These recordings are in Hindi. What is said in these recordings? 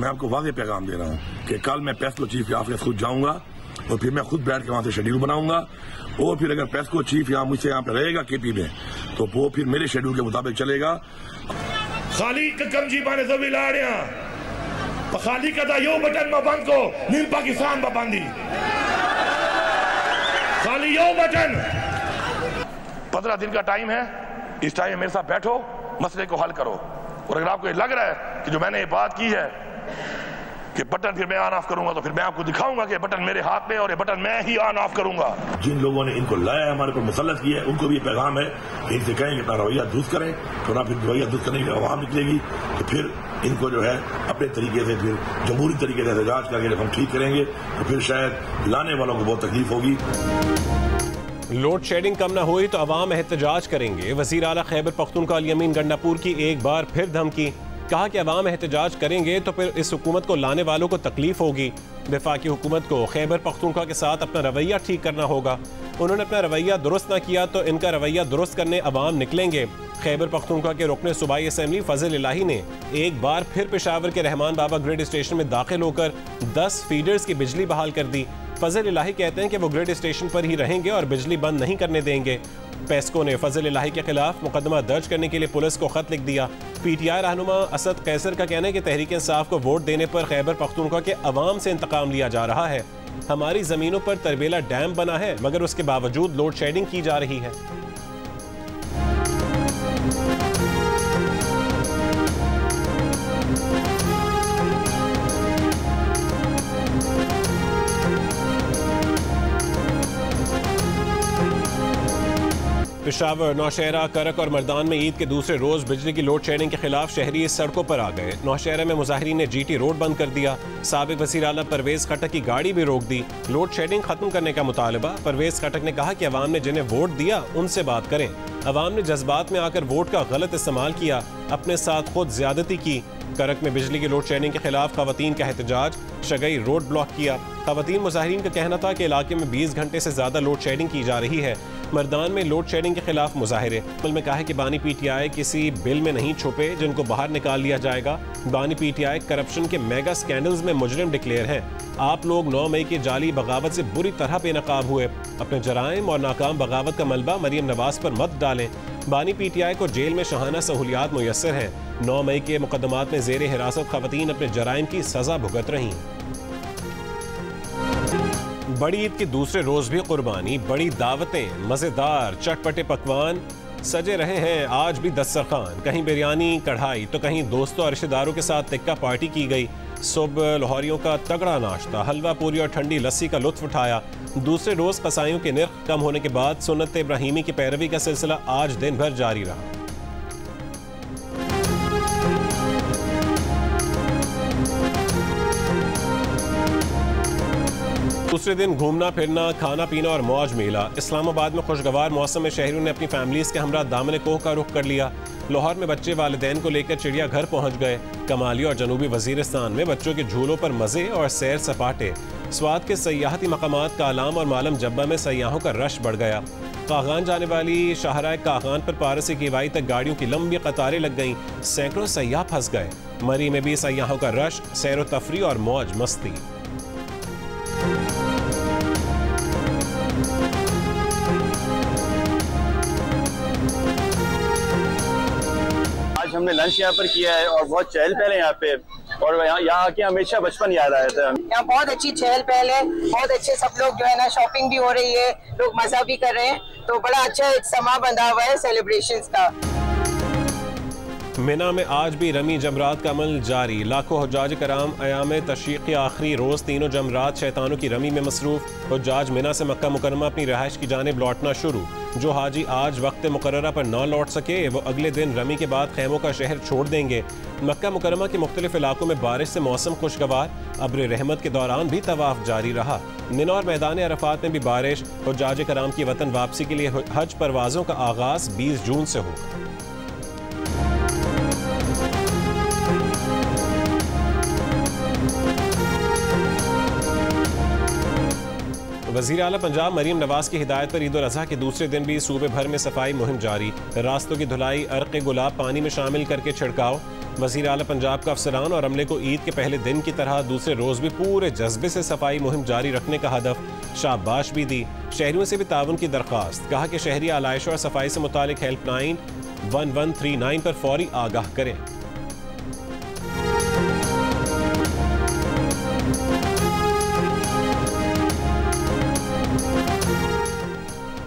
मैं आपको वाज़ेह पैगाम दे रहा हूँ कि कल मैं पेस्को चीफ के ऑफिस खुद जाऊंगा और फिर मैं खुद बैठ के वहां से शेड्यूल बनाऊंगा, और फिर अगर पेस्को चीफ यहाँ मुझसे यहाँ पे रहेगा केपी में, तो वो फिर मेरे शेड्यूल के मुताबिक चलेगा। खाली कमजी बाने जरूरी लाड़िया खाली कदा यो बटन में बंद को नील पाकिस्तान में बंदी खाली यो बटन। 15 दिन का टाइम है, इस टाइम मेरे साथ बैठो, मसले को हल करो। और अगर आपको ये लग रहा है कि जो मैंने ये बात की है कि बटन फिर मैं ऑन ऑफ करूंगा, तो फिर मैं आपको दिखाऊंगा कि बटन मेरे हाथ में और ये बटन मैं ही ऑन ऑफ करूंगा। जिन लोगों ने इनको लाया है, हमारे पर मुसल्लत किया है, उनको भी ये पैगाम है कि इनसे कहें कि अपना रवैया दुरुस्त करें, तो ना फिर रवैया दुरुस्त करने की आवाम निकलेगी, तो फिर इनको जो है अपने तरीके से फिर जमहूरी तरीके से एहतजाज करके जब हम ठीक करेंगे, तो फिर शायद लाने वालों को बहुत तकलीफ होगी। लोड शेडिंग कम न हुई तो अवाम एहतजाज करेंगे। वज़ीर आला खैबर पख्तूनख्वा अल यमीन गंडापुर की एक बार फिर धमकी, कहा कि अवाम एहतजाज करेंगे तो फिर इस हुकूमत को लाने वालों को तकलीफ होगी। वफाकी हुकूमत को खैबर पख्तूनख्वा के साथ अपना रवैया ठीक करना होगा। उन्होंने अपना रवैया दुरुस्त न किया तो इनका रवैया दुरुस्त करने अवाम निकलेंगे। खैबर पख्तूनख्वा के रुकने सूबाई असम्बली फजल इलाही ने एक बार फिर पेशावर के रहमान बाबा ग्रिड स्टेशन में दाखिल होकर 10 फीडर्स की बिजली बहाल कर दी। फजल इलाही कहते हैं कि वो ग्रिड स्टेशन पर ही रहेंगे और बिजली बंद नहीं करने देंगे। पेस्को ने फजल इलाही के खिलाफ मुकदमा दर्ज करने के लिए पुलिस को खत लिख दिया। पीटीआई रहनुमा असद कैसर का कहना है कि तहरीक इंसाफ को वोट देने पर खैबर पख्तूनख्वा के अवाम से इंतकाम लिया जा रहा है। हमारी जमीनों पर तरबेला डैम बना है, मगर उसके बावजूद लोड शेडिंग की जा रही है। पेशावर, नौशहरा, करक और मर्दान में ईद के दूसरे रोज बिजली की लोड शेडिंग के खिलाफ शहरी सड़कों पर आ गए। नौशहरा में मुजाहिरीन ने जीटी रोड बंद कर दिया। साबिक वज़ीर आला परवेज खटक की गाड़ी भी रोक दी। लोड शेडिंग खत्म करने का मुतालबा। परवेज खटक ने कहा कि अवाम ने जिन्हें वोट दिया उनसे बात करें। अवाम ने जज्बात में आकर वोट का गलत इस्तेमाल किया, अपने साथ खुद ज्यादती की। करक में बिजली की लोड शेडिंग के खिलाफ खवातीन का एहतजाज, शगई रोड ब्लॉक किया। खवातीन मुजाहिरीन का कहना था कि इलाके में 20 घंटे से ज्यादा लोड शेडिंग की जा रही है। मर्दान में लोड शेडिंग के खिलाफ मुजाहिरे। अमल में कहा है कि बानी पीटीआई किसी बिल में नहीं छुपे जिनको बाहर निकाल लिया जाएगा। बानी पीटीआई करप्शन के मेगा स्कैंडल्स में मुजरिम डिक्लेयर हैं। आप लोग 9 मई की जाली बगावत से बुरी तरह बेनकाब हुए। अपने जराइम और नाकाम बगावत का मलबा मरियम नवाज पर मत डालें। बानी पीटीआई को जेल में शाहाना सहूलियात मुयस्सर हैं। 9 मई के मुकदमात में जेर हिरासत खवातीन अपने जराइम की सजा भुगत रही। बड़ी ईद के दूसरे रोज भी कुर्बानी, बड़ी दावतें, मजेदार चटपटे पकवान सजे रहे हैं आज भी दस्तरखान। कहीं बिरयानी कढ़ाई तो कहीं दोस्तों और रिश्तेदारों के साथ टिक्का पार्टी की गई। सुबह लाहौरियों का तगड़ा नाश्ता, हलवा पूरी और ठंडी लस्सी का लुत्फ उठाया। दूसरे रोज कसाईयों के निर्ख कम होने के बाद सुन्नत इब्राहिमी की पैरवी का सिलसिला आज दिन भर जारी रहा। दूसरे दिन घूमना फिरना, खाना पीना और मौज मेला। इस्लामाबाद में खुशगवार मौसम में शहरियों ने अपनी फैमिलीज के हमरा दामन कोह का रुख कर लिया। लाहौर में बच्चे वालिदैन को लेकर चिड़ियाघर पहुंच गए। कमाली और जनूबी वजीरिस्तान में बच्चों के झूलों पर मजे और सैर सपाटे। स्वात के सयाहती मकामात कालाम और मालम जब्बा में सयाहों का रश बढ़ गया। कागान जाने वाली शाहराह कागान पर पारस से किवाई तक गाड़ियों की लंबी कतारें लग गईं। सैकड़ों सयाह फंस गए। मरी में भी सयाहों का रश, सैर व तफरी और मौज मस्ती। हमने लंच यहाँ पर किया है और बहुत चहल पहल है यहाँ पे, और यहाँ आके हमेशा बचपन याद आया था। यहाँ बहुत अच्छी चहल पहल है, बहुत अच्छे सब लोग जो है ना, शॉपिंग भी हो रही है, लोग मजा भी कर रहे हैं, तो बड़ा अच्छा एक समा बंधा हुआ है सेलिब्रेशंस का। मिना में आज भी रमी जमरात का अमल जारी। लाखों हुज्जाज कराम अयाम तशरीक़ के आखिरी रोज तीनों जमरात शैतानों की रमी में मसरूफ। हुज्जाज मिना से मक्का मुकरमा अपनी रहायश की जानिब लौटना शुरू। जो हाजी आज वक्त मुकर्ररा पर न लौट सके वो अगले दिन रमी के बाद खैमों का शहर छोड़ देंगे। मक्का मुकरमा के मुख्तलिफ इलाकों में बारिश से मौसम खुशगवार। अब्र रहमत के दौरान भी तवाफ जारी रहा। मिना और मैदान अरफात में भी बारिश। हुज्जाज कराम की वतन वापसी के लिए हज परवाजों का आगाज 20 जून से होगा। वज़ीर आला पंजाब मरीम नवाज की हिदायत पर ईद उल अज़हा के दूसरे दिन भी सूबे भर में सफाई मुहिम जारी। रास्तों की धुलाई, अर्क़ गुलाब पानी में शामिल करके छिड़काव। वज़ीर आला पंजाब का अफसरान और अमले को ईद के पहले दिन की तरह दूसरे रोज़ भी पूरे जज्बे से सफाई मुहिम जारी रखने का हदफ शाबाश भी दी। शहरियों से भी ताउन की दरख्वास्त, कहा कि शहरी आलाइश और सफाई से मुतालिक हेल्पलाइन 1139 पर फौरी आगाह करें।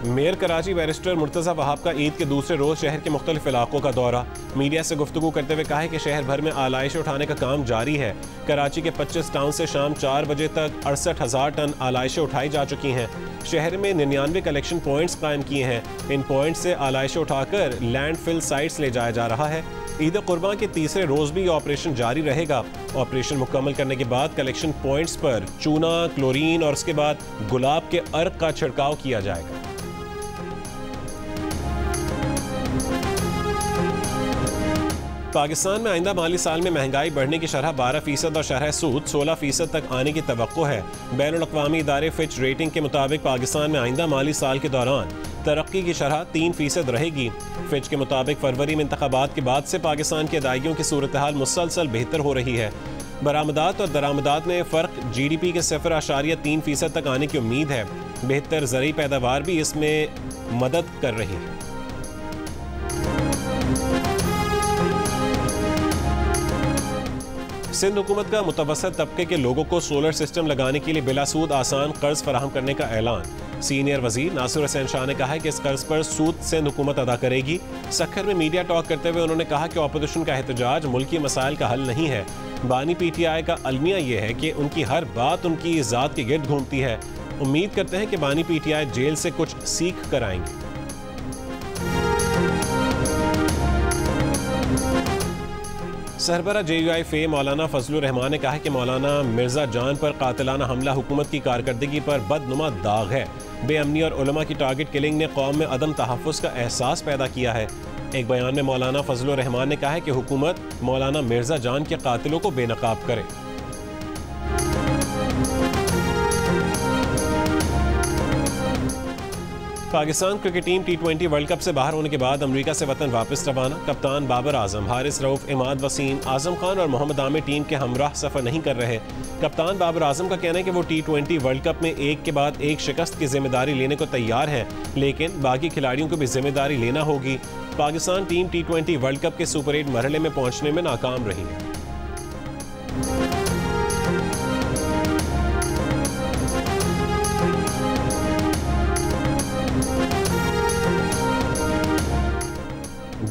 मेयर कराची बैरिस्टर मुर्तज़ा वहाब का ईद के दूसरे रोज शहर के मुख्तलिफ इलाकों का दौरा। मीडिया से गुफ्तगू करते हुए कहा है कि शहर भर में आलाइश उठाने का काम जारी है। कराची के 25 टाउन से शाम 4 बजे तक 68,000 टन आलाइशें उठाई जा चुकी हैं। शहर में 99 कलेक्शन पॉइंट्स कायम किए हैं। इन पॉइंट से आलाइशें उठाकर लैंडफिल साइट्स ले जाया जा रहा है। ईद कुर्बान के तीसरे रोज भी ऑपरेशन जारी रहेगा। ऑपरेशन मुकम्मल करने के बाद कलेक्शन पॉइंट्स पर चूना, क्लोरीन और उसके बाद गुलाब के अर्क का छिड़काव किया जाएगा। पाकिस्तान में आइंदा माली साल में महंगाई बढ़ने की शरह 12% और शरह सूद 16% तक आने की तवक्को है। बैनुल-अक़वामी इदारे फिच रेटिंग के मुताबिक पाकिस्तान में आइंदा माली साल के दौरान तरक्की की शरह 3% रहेगी। फिच के मुताबिक फरवरी में इंतखाबात के बाद से पाकिस्तान की अदायगियों की सूरत हाल मुसलसल बेहतर हो रही है। बरामदात और दरामदात में फ़र्क GDP के 0.3% तक आने की उम्मीद है। बेहतर ज़रूरी पैदावार भी इसमें मदद कर रही है। सिंध हुकूमत का मुतवस्सित तबके के लोगों को सोलर सिस्टम लगाने के लिए बिलासूद आसान कर्ज फराहम करने का ऐलान। सीनियर वजीर नासिर हुसैन शाह ने कहा है कि इस कर्ज पर सूद सिंध हुकूमत अदा करेगी। सखर में मीडिया टॉक करते हुए उन्होंने कहा कि अपोजिशन का एहतजाज मुल्की मसाइल का हल नहीं है। बानी PTI का अलमिया यह है कि उनकी हर बात उनकी ज़ात के गिर्द घूमती है। उम्मीद करते हैं कि बानी PTI जेल से कुछ सीख कर आएंगे। सरबरा JUI फे मौलाना फजलुर रहमान ने कहा है कि मौलाना मिर्जा जान पर कातिलाना हमला हुकूमत की कारकर्दगी पर बदनुमा दाग है। बेअमनी और उलमा की टारगेट किलिंग ने कौम में अदम तहफ़्फ़ुज़ का एहसास पैदा किया है। एक बयान में मौलाना फजलुर रहमान ने कहा है कि हुकूमत मौलाना मिर्जा जान के कातिलों को बेनकाब करे। Pakistan cricket team T20 world cup से बाहर होने के बाद अमेरिका से वतन वापस रवाना। कप्तान बाबर आजम, हारिस रऊफ, इमाद वसीम, आजम खान और मोहम्मद आमिर टीम के हमराह सफर नहीं कर रहे। कप्तान बाबर आजम का कहना है कि वो T20 वर्ल्ड कप में एक के बाद एक शिकस्त की जिम्मेदारी लेने को तैयार हैं, लेकिन बाकी खिलाड़ियों को भी जिम्मेदारी लेना होगी। Pakistan team T20 world cup के सुपर 8 मरहले में पहुंचने में नाकाम रही है।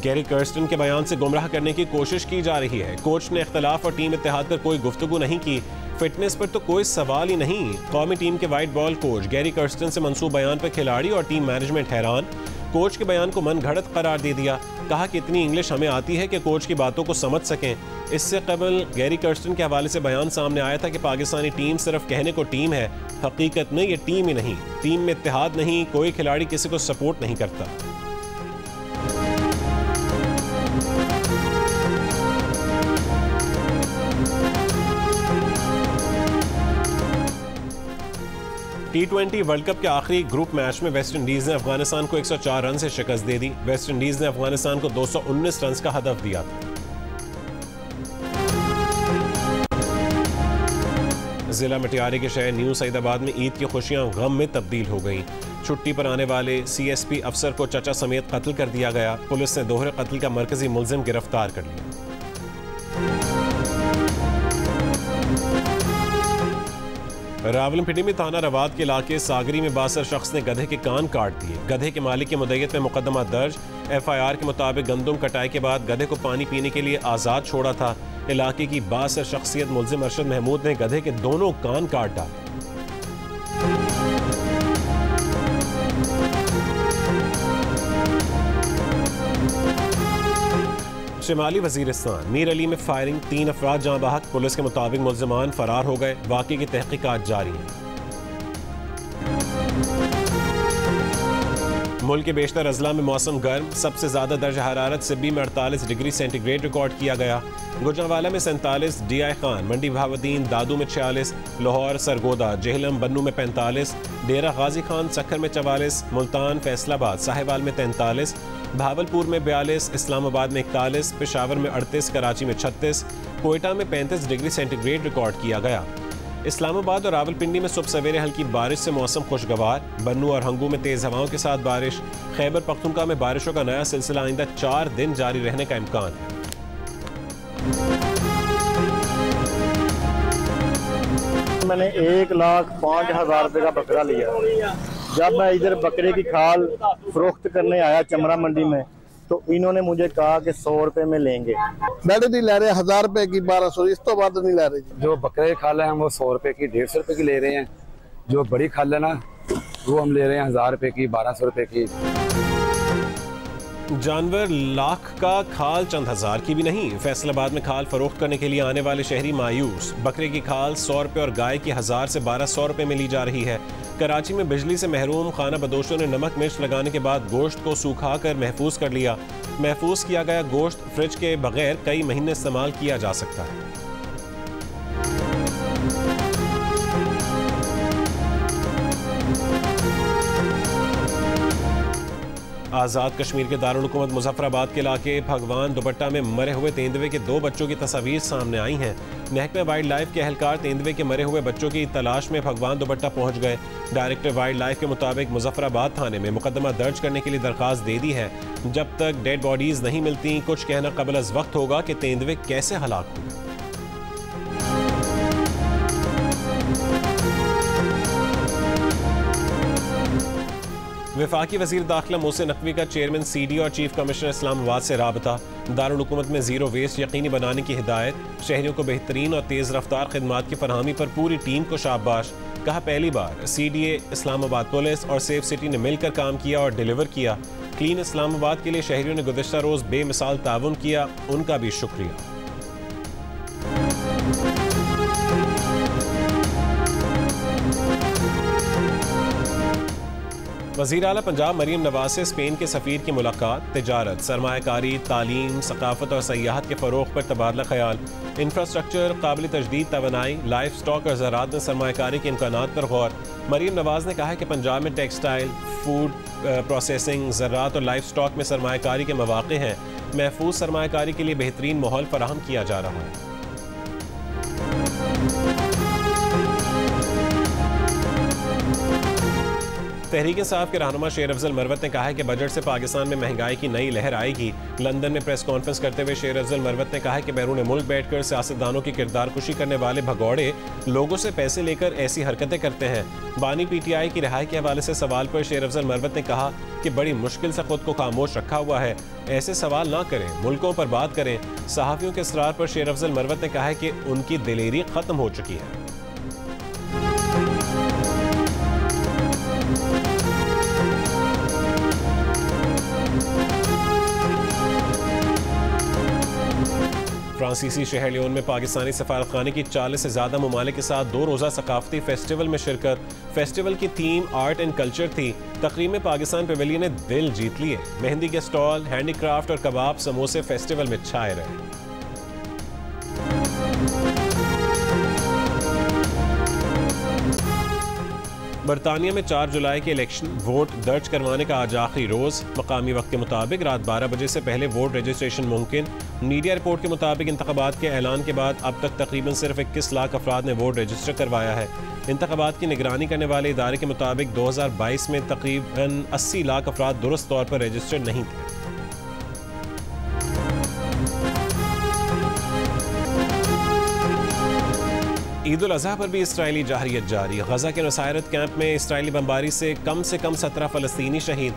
गैरी कर्स्टन के बयान से गुमराह करने की कोशिश की जा रही है। कोच ने इख्तलाफ और टीम इत्तेहाद पर कोई गुफ्तगू नहीं की। फिटनेस पर तो कोई सवाल ही नहीं। कौमी टीम के white ball coach Gary Kirsten से मंसूब बयान पर खिलाड़ी और टीम मैनेजमेंट हैरान। कोच के बयान को मन घड़त करार दे दिया। कहा कि इतनी इंग्लिश हमें आती है कि कोच की बातों को समझ सकें। इससे कबल गैरी कर्स्टन के हवाले से बयान सामने आया था कि पाकिस्तानी टीम सिर्फ कहने को टीम है, हकीकत में ये टीम ही नहीं। टीम में इत्तेहाद नहीं, कोई खिलाड़ी किसी को सपोर्ट नहीं करता। T20 वर्ल्ड कप के आखिरी ग्रुप मैच में वेस्ट इंडीज ने अफगानिस्तान को 104 रन से शिकस्त दे दी। वेस्ट इंडीज ने अफगानिस्तान को 219 रन का हदफ दिया था। जिला मटियारी के शहर न्यू सईदाबाद में ईद की खुशियां गम में तब्दील हो गईं। छुट्टी पर आने वाले CSP अफसर को चचा समेत कत्ल कर दिया गया। पुलिस ने दोहरे कत्ल का मरकजी मुलजिम गिरफ्तार कर लिया। रावलपिंडी में थाना रवाद के इलाके सागरी में बासर शख्स ने गधे के कान काट दिए। गधे के मालिक की मुद्दत में मुकदमा दर्ज। FIR के मुताबिक गंदम कटाई के बाद गधे को पानी पीने के लिए आज़ाद छोड़ा था। इलाके की बासर शख्सियत मुलजिम अरशद महमूद ने गधे के दोनों कान काट डाले। शिमाली वजीरिस्तान मीर अली में फायरिंग, 3 अफराद जहां बहक। पुलिस के मुताबिक मुल्जिमान फरार हो गए। वाक़े की तहकीकात जारी है। मुल्क के बेशतर अजला में मौसम गर्म। सबसे ज्यादा दर्जा हरारत सिब्बी में 48 डिग्री सेंटीग्रेड रिकॉर्ड किया गया। गुजरांवाला में 47, DI खान, मंडी बहावुद्दीन, दादू में 46, लाहौर, सरगोदा, जेहलम, बन्नू में 45, डेरा गाजी खान, सखर में 44, मुल्तान, फैसलाबाद, साहिवाल में 43, भावलपुर में 42, इस्लामाबाद में 41, पेशावर में 38, कराची में 36, कोयटा में 35 डिग्री सेंटीग्रेड रिकॉर्ड किया गया। इस्लामाबाद और रावलपिंडी में सुबह सवेरे हल्की बारिश से मौसम खुशगवार। बन्नू और हंगू में तेज़ हवाओं के साथ बारिश। खैबर पख्तूनख्वा में बारिशों का नया सिलसिला आइंदा 4 दिन जारी रहने का इम्कान है। मैंने 1,05,000 रुपये का बकरा लिया। जब मैं इधर बकरे की खाल फरोख्त करने आया चमड़ा मंडी में, तो इन्होंने मुझे कहा कि 100 रुपए में लेंगे। बैठे नहीं ले रहे, 1000 रुपए की 1200, इस तो बाद नहीं ले रहे। जो बकरे की खाल है हम वो 100 रुपए की 150 रुपए की ले रहे हैं। जो बड़ी खाल है ना वो हम ले रहे हैं 1000 रुपए की 1200 रुपए की। जानवर लाख का, खाल चंद हजार की भी नहीं। फैसलाबाद में खाल फरोख्त करने के लिए आने वाले शहरी मायूस। बकरे की खाल 100 रुपए और गाय की 1000 से 1200 रुपए में ली जा रही है। कराची में बिजली से महरूम खाना बदोशों ने नमक मिर्च लगाने के बाद गोश्त को सूखा कर महफूज कर लिया। महफूज किया गया गोश्त फ्रिज के बगैर कई महीने इस्तेमाल किया जा सकता है। आज़ाद कश्मीर के दारुल हुकूमत मुजफ्फराबाद के इलाके भगवान दुपट्टा में मरे हुए तेंदुए के 2 बच्चों की तस्वीर सामने आई हैं। महकमे वाइल्ड लाइफ के एहलकार तेंदुए के मरे हुए बच्चों की तलाश में भगवान दुपट्टा पहुंच गए। डायरेक्टर वाइल्ड लाइफ के मुताबिक मुजफ्फराबाद थाने में मुकदमा दर्ज करने के लिए दरखास्त दे दी है। जब तक डेड बॉडीज नहीं मिलती कुछ कहना कबल अज़ वक्त होगा कि तेंदुए कैसे हलाक हुए। वफाकी वज़ीर दाखिला मोहसिन नकवी का चेयरमैन CD और चीफ कमिश्नर इस्लामाबाद से राबता। दारुल हुकूमत में ज़ीरो वेस्ट यकीनी बनाने की हिदायत। शहरियों को बेहतरीन और तेज़ रफ्तार खिदमात की फरहमी पर पूरी टीम को शाबाश। कहा पहली बार CDA, इस्लामाबाद पुलिस और सेफ सिटी ने मिलकर काम किया और डिलीवर किया। क्लीन इस्लामाबाद के लिए शहरियों ने गुज़िश्ता रोज़ बेमिसाल ताउन किया, उनका भी शुक्रिया। वज़ीर आला पंजाब मरीम नवाज से स्पेन के सफ़ीर की मुलाकात। तिजारत, सरमायाकारी, तालीम, सकाफत और सयाहत के फ़रोग़ पर तबादला ख्याल। इंफ्रास्ट्रक्चर, काबिल तजदीद तवानाई, लाइफ स्टॉक और ज़राअत में सरमायाकारी के इम्कानात पर गौर। मरीम नवाज ने कहा है कि पंजाब में टेक्सटाइल, फूड प्रोसेसिंग, ज़राअत और लाइफ स्टॉक में सरमायाकारी के मौक़े हैं। महफूज सरमायाकारी के लिए बेहतरीन माहौल फराहम किया जा रहा है। तहरीक इंसाफ के रहनुमा शेर अफजल मरवत ने कहा है कि बजट से पाकिस्तान में महंगाई की नई लहर आएगी। लंदन में प्रेस कॉन्फ्रेंस करते हुए शेर अफजल मरवत ने कहा है कि बैरून मुल्क बैठकर सियासतदानों की किरदार कुशी करने वाले भगौड़े लोगों से पैसे लेकर ऐसी हरकतें करते हैं। बानी PTI की रिहाई के हवाले से सवाल पर शेर अफजल मरवत ने कहा कि बड़ी मुश्किल से खुद को खामोश रखा हुआ है, ऐसे सवाल ना करें, मुल्कों पर बात करें। सहाफ़ियों के इसरार पर शेर अफजल मरवत ने कहा है कि उनकी दिलेरी खत्म हो चुकी है। फ्रांसीसी शहर लियोन में पाकिस्तानी सफारतखाने की 40 से ज़्यादा ममालिक के साथ 2 रोज़ा सकाफती फेस्टिवल में शिरकत। फेस्टिवल की थीम आर्ट एंड कल्चर थी। तकरीब में पाकिस्तान पवेलियन ने दिल जीत लिए। मेहंदी के स्टॉल, हैंडीक्राफ्ट और कबाब समोसे फेस्टिवल में छाए रहे। बरतानिया में 4 जुलाई के इलेक्शन, वोट दर्ज करवाने का आज आखिरी रोज। मकामी वक्त के मुताबिक रात 12 बजे से पहले वोट रजिस्ट्रेशन मुमकिन। मीडिया रिपोर्ट के मुताबिक इंतखाबात के ऐलान के बाद अब तक तकरीबन सिर्फ 21 लाख अफराद ने वोट रजिस्टर करवाया है। इंतखाबात की निगरानी करने वाले इदारे के मुताबिक 2022 में तकरीबन 80 लाख अफराद दुरुस्त तौर पर रजिस्टर्ड नहीं थे। ईद उल अज़हा पर भी इसराइली जाहरियत जारी। गजा के नुसायरत कैंप में इसराइली बमबारी से कम 17 फ़लस्तीनी शहीद।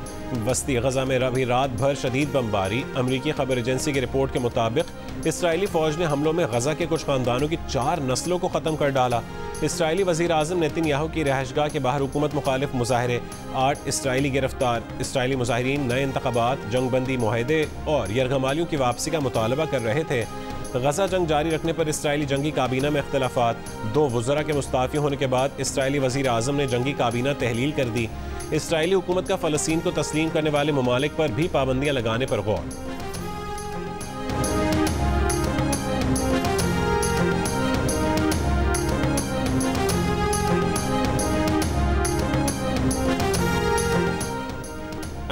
वस्ती गजा में अभी रात भर शदीद बमबारी। अमरीकी खबर एजेंसी की रिपोर्ट के मुताबिक इसराइली फ़ौज ने हमलों में गजा के कुछ ख़ानदानों की 4 नस्लों को ख़त्म कर डाला। इसराइली वज़ीर आज़म नेतन्याहू की रहायशगाह के बाहर हुकूमत मुखालिफ मुजाहरे। 8 इसराइली गिरफ्तार। इसराइली मुजाहिरीन नए इंतखाबात, जंगबंदी मुआहदे और यरगमालियों की वापसी का मुतालबा कर रहे थे। गजा जंग जारी रखने पर इसराइली जंगी काबीना में इख्तलाफात। 2 वज़रा के मुस्ताफ़ी होने के बाद इसराइली वज़ीर आज़म ने जंगी काबीना तहलील कर दी। इसराइली हुकूमत का फ़लस्तीन को तस्लीम करने वाले ममालिक पर भी पाबंदियाँ लगाने पर गौर।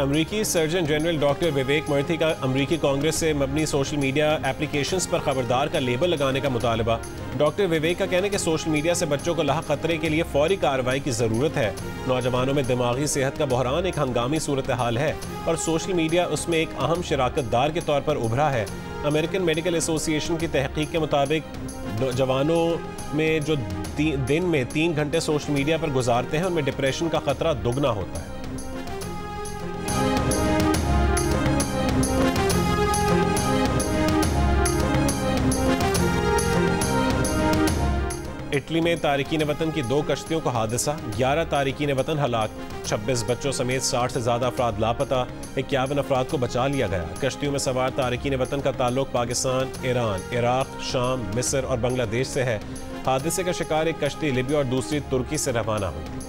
अमरीकी सर्जन जनरल डॉक्टर विवेक मर्थी का अमरीकी कांग्रेस से मबनी सोशल मीडिया एप्लीकेशंस पर खबरदार का लेबल लगाने का मुतालबा। डॉक्टर विवेक का कहना है कि सोशल मीडिया से बच्चों को लाहक खतरे के लिए फौरी कार्रवाई की ज़रूरत है। नौजवानों में दिमागी सेहत का बहरान एक हंगामी सूरत हाल है और सोशल मीडिया उसमें एक अहम शराकतदार के तौर पर उभरा है। अमेरिकन मेडिकल एसोसिएशन की तहकीक के मुताबिक जवानों में जो दिन में 3 घंटे सोशल मीडिया पर गुजारते हैं उनमें डिप्रेशन का खतरा दुगना होता है। इटली में तारिकीन वतन की 2 कश्तियों का हादसा, 11 तारिकीन वतन हलाक, 26 बच्चों समेत 60 से ज्यादा अफराद लापता, 51 अफराद को बचा लिया गया। कश्तियों में सवार तारिकीन वतन का ताल्लुक पाकिस्तान, ईरान, इराक, शाम, मिस्र और बांग्लादेश से है। हादसे का शिकार एक कश्ती लीबिया और दूसरी तुर्की से रवाना हुई थी।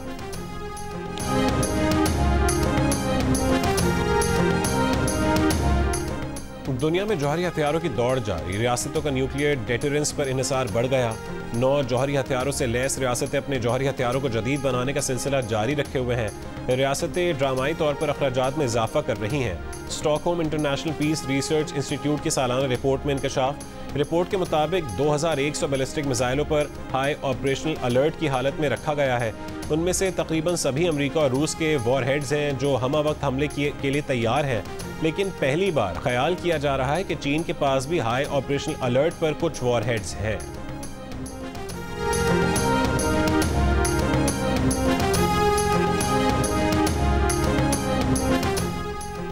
दुनिया में जौहरी हथियारों की दौड़ जारी, रियासतों का न्यूक्लियर डेटरेंस पर इन्हिसार बढ़ गया। 9 जौहरी हथियारों से लैस रियासतें अपने जौहरी हथियारों को जदीद बनाने का सिलसिला जारी रखे हुए हैं। रियासतें ड्रामाई तौर पर अखराजात में इजाफा कर रही हैं। Stockholm international peace research institute की सालाना रिपोर्ट में इंकशाफ। रिपोर्ट के मुताबिक 2100 बैलिस्टिक मिसाइलों पर हाई ऑपरेशनल अलर्ट की हालत में रखा गया है। उनमें से तकरीबन सभी अमेरिका और रूस के वॉरहेड्स हैं जो हमा वक्त हमले के लिए तैयार हैं, लेकिन पहली बार ख्याल किया जा रहा है कि चीन के पास भी हाई ऑपरेशनल अलर्ट पर कुछ वॉरहेड्स हैं।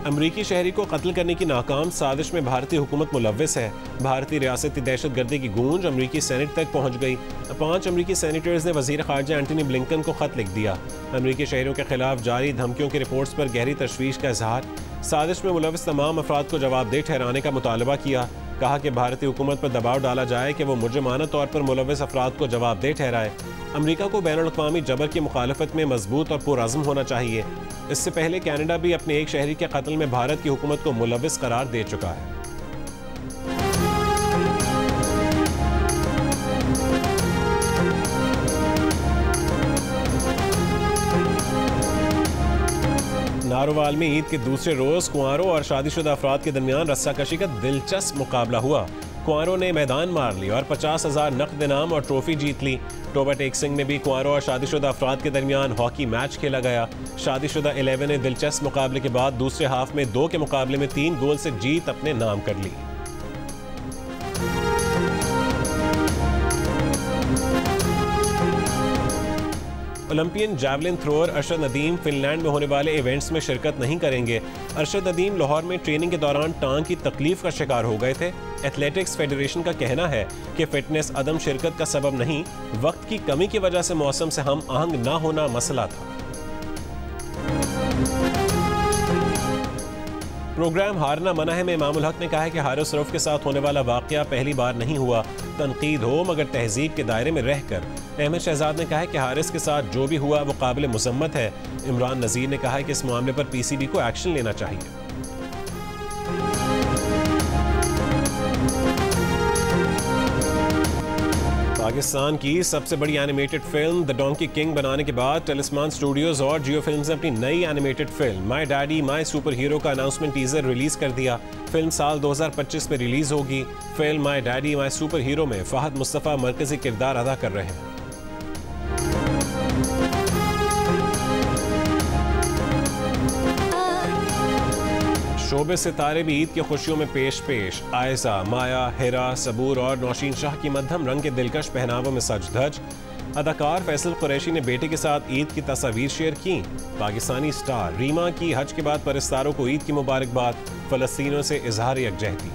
अमरीकी शहरी को कत्ल करने की नाकाम साजिश में भारतीय हुकूमत मुलव्विस है। भारतीय रियासती दहशतगर्दी की गूंज अमरीकी सेनेट तक पहुंच गई। 5 अमरीकी सेनेटर्स ने वजीर खारजा एंटनी ब्लिंकन को खत लिख दिया। अमरीकी शहरियों के खिलाफ जारी धमकियों की रिपोर्ट्स पर गहरी तशवीश का इजहार। साजिश में मुलव्विस तमाम अफराद को जवाबदेह ठहराने का मुतालबा किया। कहा कि भारतीय हुकूमत पर दबाव डाला जाए कि वो मुजरिमाना तौर पर मुलव्विस अफराद को जवाबदेह ठहराए। अमरीका को बैनुल-अक़वामी जबर की मुखालफत में मजबूत और पुरअज़्म होना चाहिए। इससे पहले कनाडा भी अपने एक शहरी के कत्ल में भारत की हुकूमत को मुलव्विस करार दे चुका है। नारोवाल में ईद के दूसरे रोज कुंवारों और शादीशुदा अफराद के दरमियान रस्साकशी का दिलचस्प मुकाबला हुआ। कुंवारों ने मैदान मार ली और 50,000 नकद इनाम और ट्रॉफी जीत ली। टोबा टेक सिंह में भी कुंवारों और शादीशुदा अफराद के दरमियान हॉकी मैच खेला गया। शादीशुदा 11 ने दिलचस्प मुकाबले के बाद दूसरे हाफ में 2 के मुकाबले में 3 गोल से जीत अपने नाम कर ली। Olympian javelin thrower Arshad Nadeem Finland में होने वाले इवेंट्स में शिरकत नहीं करेंगे। अरशद नदीम लाहौर में ट्रेनिंग के दौरान टांग की तकलीफ का शिकार हो गए थे। एथलेटिक्स फेडरेशन का कहना है कि फिटनेस अदम शिरकत का सबब नहीं, वक्त की कमी की वजह से मौसम से हम आहंग ना होना मसला था। प्रोग्राम हारना मना है में इमामुल हक ने कहा है कि हारिस रऊफ के साथ होने वाला वाकया पहली बार नहीं हुआ। तनकीद हो मगर तहजीब के दायरे में रहकर। अहमद शहजाद ने कहा है कि हारिस के साथ जो भी हुआ वो काबिल मुज़म्मत है। इमरान नज़ीर ने कहा है कि इस मामले पर पीसीबी को एक्शन लेना चाहिए। पाकिस्तान की सबसे बड़ी animated film the donkey king बनाने के बाद टेलिस्मान स्टूडियोज और जियो फिल्म्स ने अपनी नई animated film my daddy my super hero का अनाउंसमेंट टीजर रिलीज कर दिया। फिल्म साल 2025 में रिलीज होगी। Film my daddy my super hero में फहद मुस्तफ़ा मरकजी किरदार अदा कर रहे हैं। शोबे सितारे भी ईद की खुशियों में पेश। आयशा, माया, हिरा, सबूर और नौशीन शाह की मध्यम रंग के दिलकश पहनावों में सज धज। अदाकार फैसल कुरैशी ने बेटे के साथ ईद की तस्वीर शेयर की। पाकिस्तानी स्टार रीमा की हज के बाद परिस्तारों को ईद की मुबारकबाद। फलस्तीनियों से इजहार यकजहती।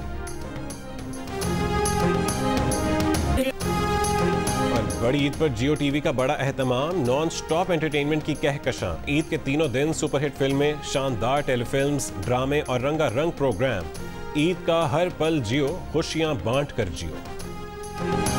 बड़ी ईद पर जियो टीवी का बड़ा एहतमाम, नॉन स्टॉप एंटरटेनमेंट की कहकशां। ईद के तीनों दिन सुपरहिट फिल्में, शानदार टेलीफिल्म्स, ड्रामे और रंगारंग प्रोग्राम। ईद का हर पल जियो, खुशियां बांट कर जियो।